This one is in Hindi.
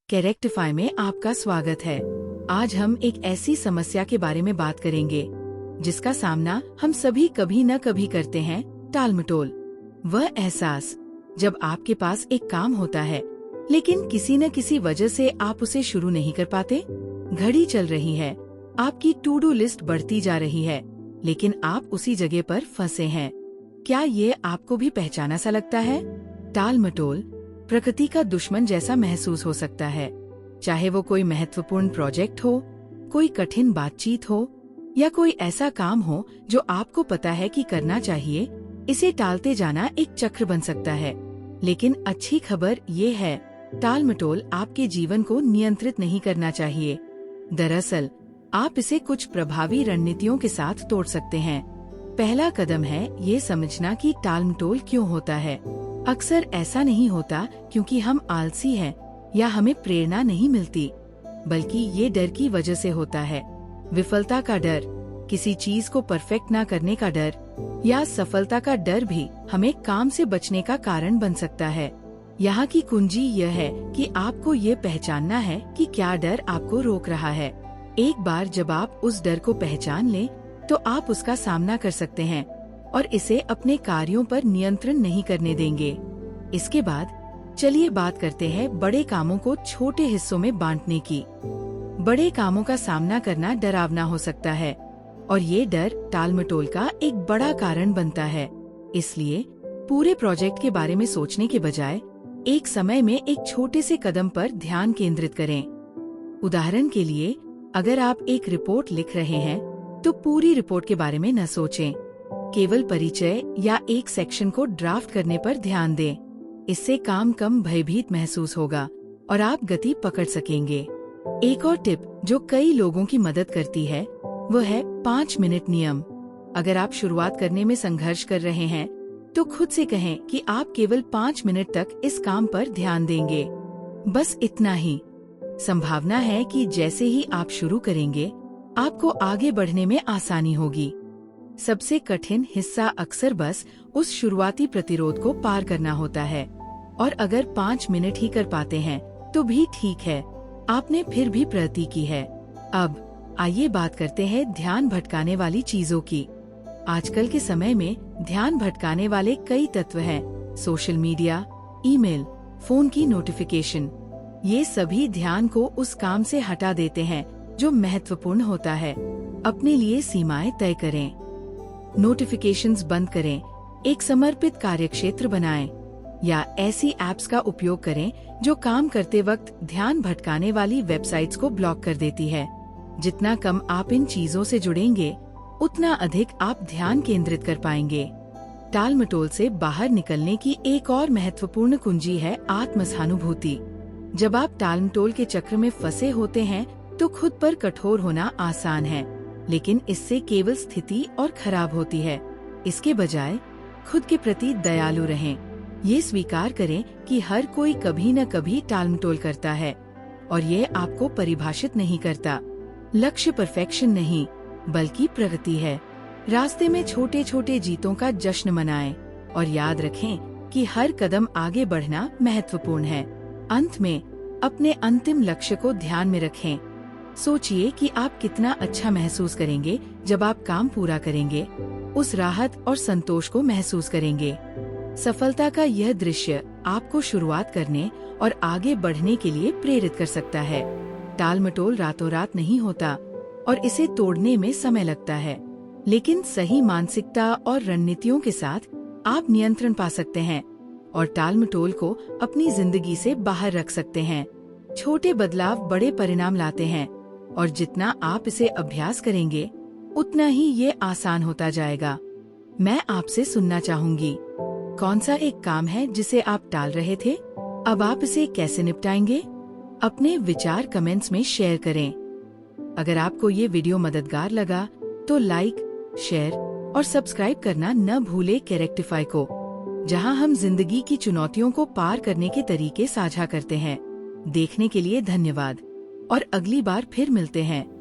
कैरेक्टिफाई में आपका स्वागत है। आज हम एक ऐसी समस्या के बारे में बात करेंगे जिसका सामना हम सभी कभी न कभी करते हैं, टालमटोल। वह एहसास जब आपके पास एक काम होता है लेकिन किसी न किसी वजह से आप उसे शुरू नहीं कर पाते। घड़ी चल रही है, आपकी टू डू लिस्ट बढ़ती जा रही है, लेकिन आप उसी जगह पर फंसे हैं। क्या ये आपको भी पहचाना सा लगता है? टालमटोल प्रकृति का दुश्मन जैसा महसूस हो सकता है। चाहे वो कोई महत्वपूर्ण प्रोजेक्ट हो, कोई कठिन बातचीत हो या कोई ऐसा काम हो जो आपको पता है कि करना चाहिए, इसे टालते जाना एक चक्र बन सकता है। लेकिन अच्छी खबर ये है, टालमटोल आपके जीवन को नियंत्रित नहीं करना चाहिए। दरअसल आप इसे कुछ प्रभावी रणनीतियों के साथ तोड़ सकते हैं। पहला कदम है ये समझना कि टालमटोल क्यों होता है। अक्सर ऐसा नहीं होता क्योंकि हम आलसी हैं या हमें प्रेरणा नहीं मिलती, बल्कि ये डर की वजह से होता है। विफलता का डर, किसी चीज को परफेक्ट ना करने का डर या सफलता का डर भी हमें काम से बचने का कारण बन सकता है। यहाँ की कुंजी यह है कि आपको ये पहचानना है कि क्या डर आपको रोक रहा है। एक बार जब आप उस डर को पहचान लें, तो आप उसका सामना कर सकते हैं और इसे अपने कार्यों पर नियंत्रण नहीं करने देंगे। इसके बाद चलिए बात करते हैं बड़े कामों को छोटे हिस्सों में बांटने की। बड़े कामों का सामना करना डरावना हो सकता है और ये डर टालमटोल का एक बड़ा कारण बनता है। इसलिए पूरे प्रोजेक्ट के बारे में सोचने के बजाय एक समय में एक छोटे से कदम पर ध्यान केंद्रित करें। उदाहरण के लिए, अगर आप एक रिपोर्ट लिख रहे हैं, तो पूरी रिपोर्ट के बारे में न सोचें। केवल परिचय या एक सेक्शन को ड्राफ्ट करने पर ध्यान दें। इससे काम कम भयभीत महसूस होगा और आप गति पकड़ सकेंगे। एक और टिप जो कई लोगों की मदद करती है, वो है 5 मिनट नियम। अगर आप शुरुआत करने में संघर्ष कर रहे हैं, तो खुद से कहें कि आप केवल 5 मिनट तक इस काम पर ध्यान देंगे। बस इतना ही। संभावना है कि जैसे ही आप शुरू करेंगे, आपको आगे बढ़ने में आसानी होगी। सबसे कठिन हिस्सा अक्सर बस उस शुरुआती प्रतिरोध को पार करना होता है, और अगर 5 मिनट ही कर पाते हैं तो भी ठीक है, आपने फिर भी प्रगति की है। अब आइए बात करते हैं ध्यान भटकाने वाली चीजों की। आजकल के समय में ध्यान भटकाने वाले कई तत्व हैं। सोशल मीडिया, ईमेल, फोन की नोटिफिकेशन, ये सभी ध्यान को उस काम से हटा देते हैं जो महत्वपूर्ण होता है। अपने लिए सीमाएं तय करें। नोटिफिकेशंस बंद करें, एक समर्पित कार्यक्षेत्र बनाएं, या ऐसी एप्स का उपयोग करें जो काम करते वक्त ध्यान भटकाने वाली वेबसाइट्स को ब्लॉक कर देती है। जितना कम आप इन चीजों से जुड़ेंगे, उतना अधिक आप ध्यान केंद्रित कर पाएंगे। टालमटोल से बाहर निकलने की एक और महत्वपूर्ण कुंजी है आत्म-सहानुभूति। जब आप टालमटोल के चक्र में फंसे होते हैं, तो खुद पर कठोर होना आसान है, लेकिन इससे केवल स्थिति और खराब होती है। इसके बजाय खुद के प्रति दयालु रहें। ये स्वीकार करें कि हर कोई कभी न कभी टालमटोल करता है और ये आपको परिभाषित नहीं करता। लक्ष्य परफेक्शन नहीं, बल्कि प्रगति है। रास्ते में छोटे छोटे जीतों का जश्न मनाएं और याद रखें कि हर कदम आगे बढ़ना महत्वपूर्ण है। अंत में अपने अंतिम लक्ष्य को ध्यान में रखें। सोचिए कि आप कितना अच्छा महसूस करेंगे जब आप काम पूरा करेंगे। उस राहत और संतोष को महसूस करेंगे। सफलता का यह दृश्य आपको शुरुआत करने और आगे बढ़ने के लिए प्रेरित कर सकता है। टालमटोल रातों रात नहीं होता और इसे तोड़ने में समय लगता है, लेकिन सही मानसिकता और रणनीतियों के साथ आप नियंत्रण पा सकते हैं और टालमटोल को अपनी जिंदगी से बाहर रख सकते हैं। छोटे बदलाव बड़े परिणाम लाते हैं और जितना आप इसे अभ्यास करेंगे, उतना ही ये आसान होता जाएगा। मैं आपसे सुनना चाहूंगी, कौन सा एक काम है जिसे आप टाल रहे थे? अब आप इसे कैसे निपटाएंगे? अपने विचार कमेंट्स में शेयर करें। अगर आपको ये वीडियो मददगार लगा, तो लाइक, शेयर और सब्सक्राइब करना न भूले कैरेक्टिफाई को, जहां हम जिंदगी की चुनौतियों को पार करने के तरीके साझा करते हैं। देखने के लिए धन्यवाद और अगली बार फिर मिलते हैं।